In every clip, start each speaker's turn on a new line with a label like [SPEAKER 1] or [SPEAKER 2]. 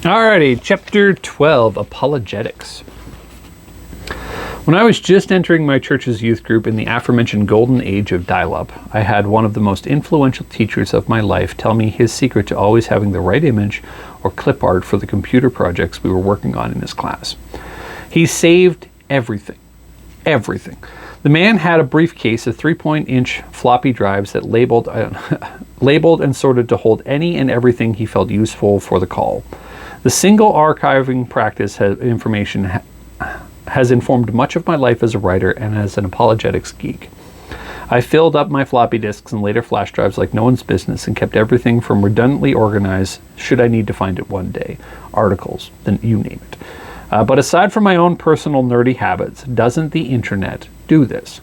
[SPEAKER 1] Alrighty, chapter 12, Apologetics. When I was just entering my church's youth group in the aforementioned golden age of dial-up, I had one of the most influential teachers of my life tell me his secret to always having the right image or clip art for the computer projects we were working on in his class. He saved everything. Everything. The man had a briefcase of 3-inch floppy drives that labeled and sorted to hold any and everything he felt useful for the call. The single archiving practice has informed much of my life as a writer and as an apologetics geek. I filled up my floppy disks and later flash drives like no one's business and kept everything from redundantly organized should I need to find it one day. Articles, then you name it. But aside from my own personal nerdy habits, doesn't the internet do this?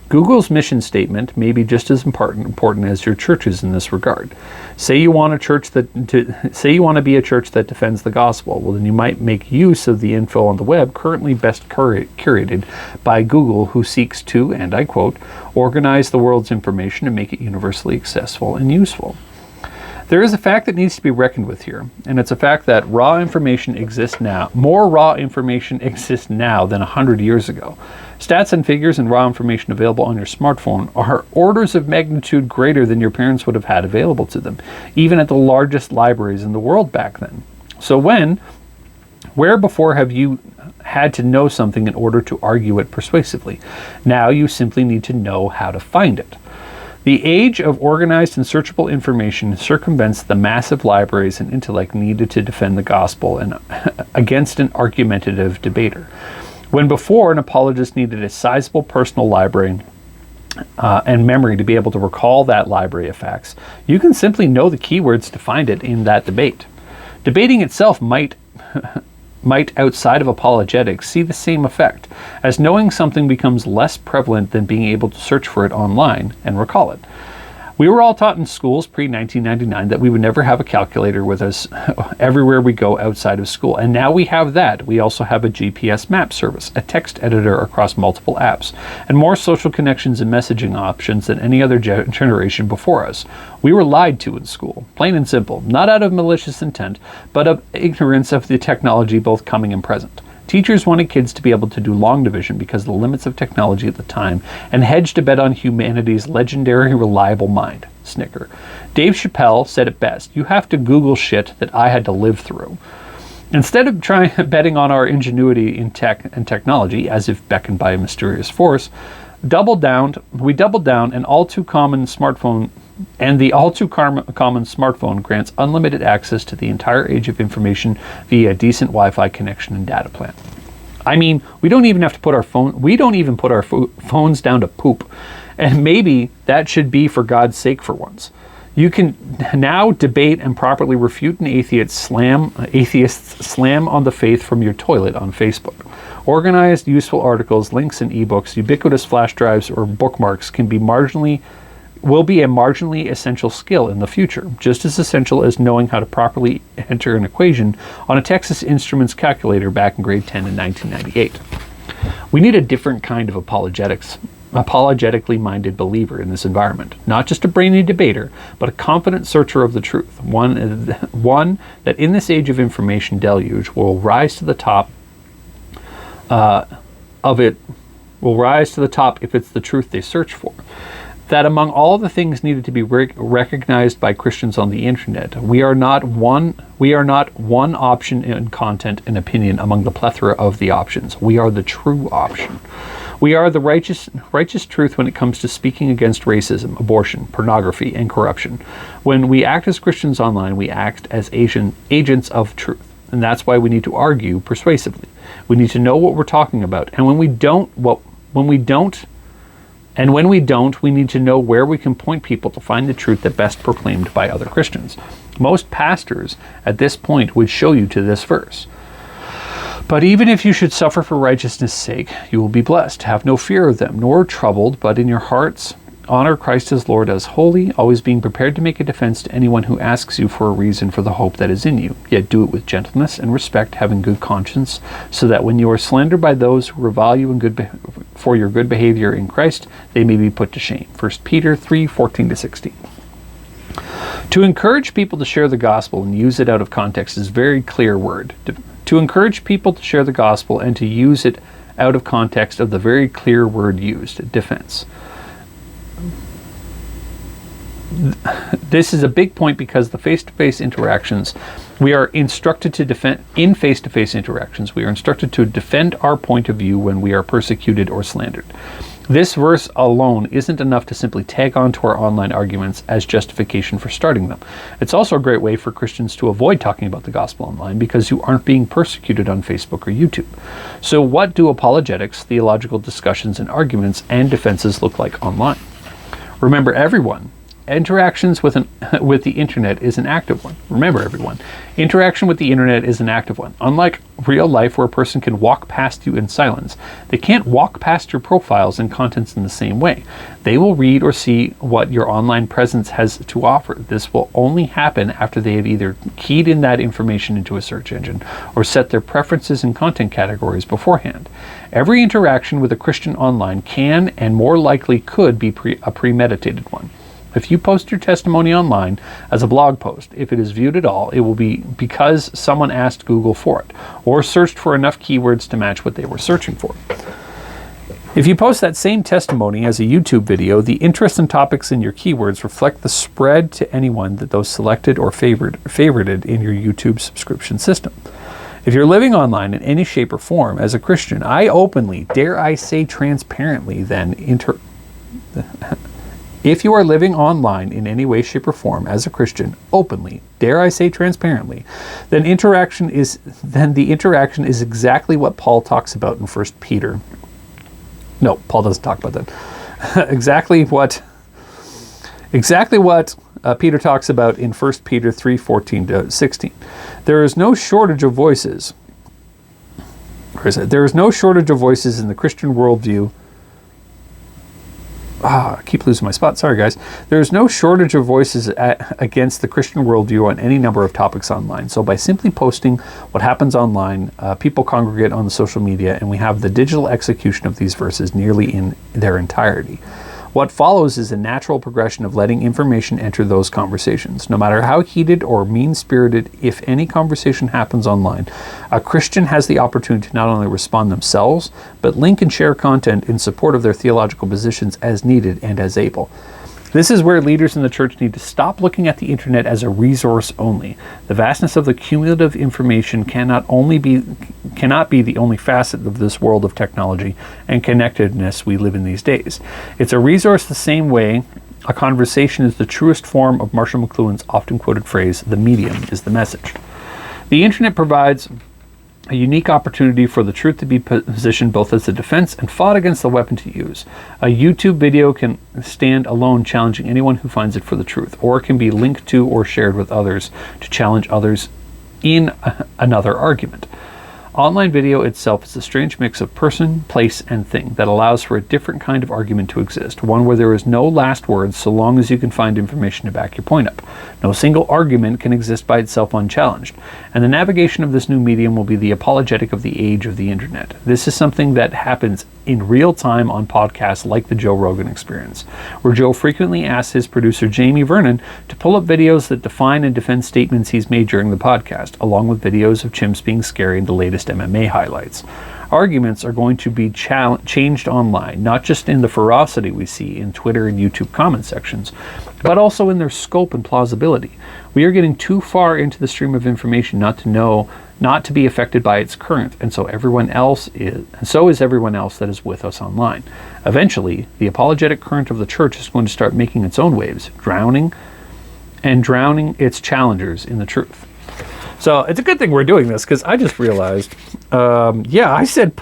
[SPEAKER 1] Google's mission statement may be just as important as your church's in this regard. Say you want to be a church that defends the gospel. Well, then you might make use of the info on the web currently best curated by Google, who seeks to, and I quote, organize the world's information and make it universally accessible and useful. There is a fact that needs to be reckoned with here, and it's a fact that more raw information exists now than 100 years ago. Stats and figures and raw information available on your smartphone are orders of magnitude greater than your parents would have had available to them, even at the largest libraries in the world back then. So where before have you had to know something in order to argue it persuasively? Now you simply need to know how to find it. The age of organized and searchable information circumvents the massive libraries and intellect needed to defend the gospel and against an argumentative debater. When before, an apologist needed a sizable personal library and memory to be able to recall that library of facts, you can simply know the keywords to find it in that debate. Debating itself might outside of apologetics see the same effect, as knowing something becomes less prevalent than being able to search for it online and recall it. We were all taught in schools pre-1999 that we would never have a calculator with us everywhere we go outside of school, and now we have that. We also have a GPS map service, a text editor across multiple apps, and more social connections and messaging options than any other generation before us. We were lied to in school, plain and simple, not out of malicious intent, but of ignorance of the technology both coming and present. Teachers wanted kids to be able to do long division because of the limits of technology at the time, and hedged to bet on humanity's legendary reliable mind. Snicker. Dave Chappelle said it best: you have to Google shit that I had to live through. Instead of betting on our ingenuity in tech and technology, as if beckoned by a mysterious force, we doubled down, and the all too common smartphone grants unlimited access to the entire age of information via a decent Wi-Fi connection and data plan. I mean, we don't even put our phones down to poop, and maybe that should be for God's sake for once. You can now debate and properly refute an atheist's slam on the faith from your toilet on Facebook. Organized, useful articles, links, and ebooks, ubiquitous flash drives, or bookmarks will be a marginally essential skill in the future, just as essential as knowing how to properly enter an equation on a Texas Instruments calculator back in grade 10 in 1998. We need a different kind of apologetically minded believer in this environment, not just a brainy debater, but a confident searcher of the truth, one that in this age of information deluge will rise to the top if it's the truth they search for. That among all the things needed to be recognized by Christians on the internet, we are not one option in content and opinion among the plethora of the options. We are the true option. We are the righteous truth when it comes to speaking against racism, abortion, pornography, and corruption. When we act as Christians online, we act as agents of truth. And that's why we need to argue persuasively. We need to know what we're talking about. And when we don't, we need to know where we can point people to find the truth that best proclaimed by other Christians. Most pastors at this point would show you to this verse. But even if you should suffer for righteousness' sake, you will be blessed. Have no fear of them, nor troubled, but in your hearts honor Christ as Lord as holy, always being prepared to make a defense to anyone who asks you for a reason for the hope that is in you. Yet do it with gentleness and respect, having good conscience, so that when you are slandered by those who revile you for your good behavior in Christ, they may be put to shame. 1 Peter 3:14-16. To encourage people to share the gospel and use it out of context is a very clear word. To encourage people to share the gospel and to use it out of context of the very clear word used, defense. This is a big point because the face-to-face interactions, we are instructed to defend, in face-to-face interactions, we are instructed to defend our point of view when we are persecuted or slandered. This verse alone isn't enough to simply tag on to our online arguments as justification for starting them. It's also a great way for Christians to avoid talking about the gospel online because you aren't being persecuted on Facebook or YouTube. So what do apologetics, theological discussions and arguments and defenses look like online? Remember, everyone, interactions with the internet is an active one. Remember, everyone, interaction with the internet is an active one. Unlike real life where a person can walk past you in silence, they can't walk past your profiles and contents in the same way. They will read or see what your online presence has to offer. This will only happen after they have either keyed in that information into a search engine or set their preferences in content categories beforehand. Every interaction with a Christian online can and more likely could be a premeditated one. If you post your testimony online as a blog post, if it is viewed at all, it will be because someone asked Google for it, or searched for enough keywords to match what they were searching for. If you post that same testimony as a YouTube video, the interest and topics in your keywords reflect the spread to anyone that those selected or favorited in your YouTube subscription system. If you're living online in any shape or form as a Christian, I openly, dare I say transparently, If you are living online in any way, shape, or form as a Christian, openly, dare I say transparently, then the interaction is exactly what Paul talks about in 1 Peter. No, Paul doesn't talk about that. exactly what Peter talks about in 1 Peter 3:14-16. There is no shortage of voices. There is no shortage of voices in the Christian worldview. I keep losing my spot. Sorry, guys. There's no shortage of voices against the Christian worldview on any number of topics online. So by simply posting what happens online, people congregate on the social media, and we have the digital execution of these verses nearly in their entirety. What follows is a natural progression of letting information enter those conversations. No matter how heated or mean-spirited, if any conversation happens online, a Christian has the opportunity to not only respond themselves, but link and share content in support of their theological positions as needed and as able. This is where leaders in the church need to stop looking at the internet as a resource only. The vastness of the cumulative information cannot be the only facet of this world of technology and connectedness we live in these days. It's a resource the same way a conversation is the truest form of Marshall McLuhan's often quoted phrase, "The medium is the message." The internet provides a unique opportunity for the truth to be positioned both as a defense and fought against the weapon to use. A YouTube video can stand alone challenging anyone who finds it for the truth, or it can be linked to or shared with others to challenge others in another argument. Online video itself is a strange mix of person, place, and thing that allows for a different kind of argument to exist, one where there is no last word so long as you can find information to back your point up. No single argument can exist by itself unchallenged, and the navigation of this new medium will be the apologetic of the age of the internet. This is something that happens in real time on podcasts like the Joe Rogan Experience, where Joe frequently asks his producer Jamie Vernon to pull up videos that define and defend statements he's made during the podcast, along with videos of chimps being scary and the latest MMA highlights. Arguments are going to be changed online, not just in the ferocity we see in Twitter and YouTube comment sections, but also in their scope and plausibility. We are getting too far into the stream of information not to be affected by its current, and so is everyone else that is with us online. Eventually, the apologetic current of the church is going to start making its own waves, drowning its challengers in the truth. So it's a good thing we're doing this, because I just realized, I said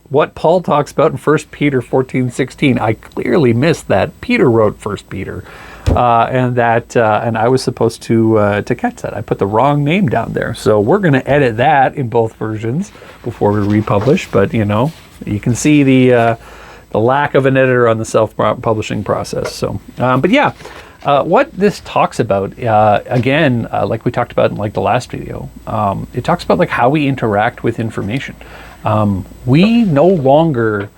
[SPEAKER 1] what Paul talks about in 1 Peter 14:16. I clearly missed that Peter wrote 1 Peter, and I was supposed to catch that. I put the wrong name down there. So we're going to edit that in both versions before we republish. But you can see the lack of an editor on the self-publishing process. So, what this talks about, again, like we talked about in the last video, it talks about how we interact with information. We no longer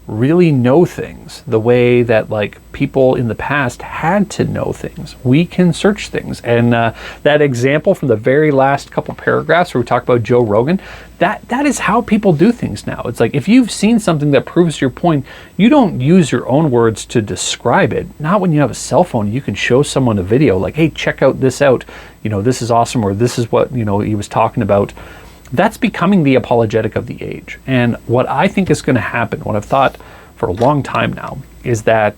[SPEAKER 1] really know things the way that like people in the past had to know things. We can search things. And that example from the very last couple paragraphs where we talk about Joe Rogan, that is how people do things now. It's like if you've seen something that proves your point, you don't use your own words to describe it. Not when you have a cell phone. You can show someone a video like, hey, check out this out. You know, this is awesome, or this is what, you know, he was talking about. That's becoming the apologetic of the age. And what I think is going to happen, what I've thought for a long time now, is that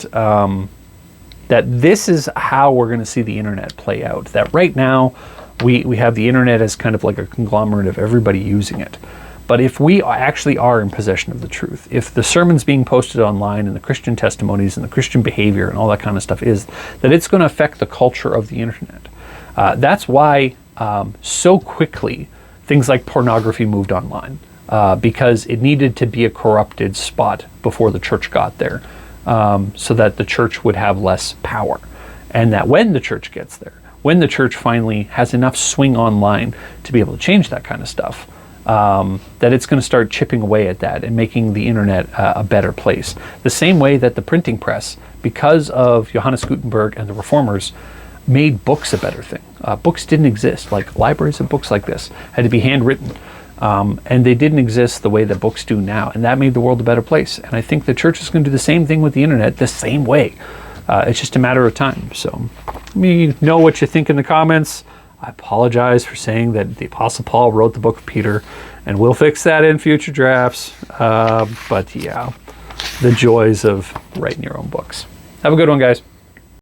[SPEAKER 1] that this is how we're going to see the internet play out. That right now we have the internet as kind of like a conglomerate of everybody using it. But if we actually are in possession of the truth, if the sermons being posted online and the Christian testimonies and the Christian behavior and all that kind of stuff is, that it's going to affect the culture of the internet. That's why so quickly things like pornography moved online, because it needed to be a corrupted spot before the church got there, so that the church would have less power. And that when the church gets there, when the church finally has enough swing online to be able to change that kind of stuff, that it's going to start chipping away at that and making the internet a better place. The same way that the printing press, because of Johannes Gutenberg and the reformers, made books a better thing. Books didn't exist. Like libraries of books like this had to be handwritten, and they didn't exist the way that books do now, and that made the world a better place. And I think the church is going to do the same thing with the internet the same way. It's just a matter of time. So let me know what you think in the comments. I apologize for saying that the Apostle Paul wrote the book of Peter, and we'll fix that in future drafts. But yeah, the joys of writing your own books. Have a good one, guys.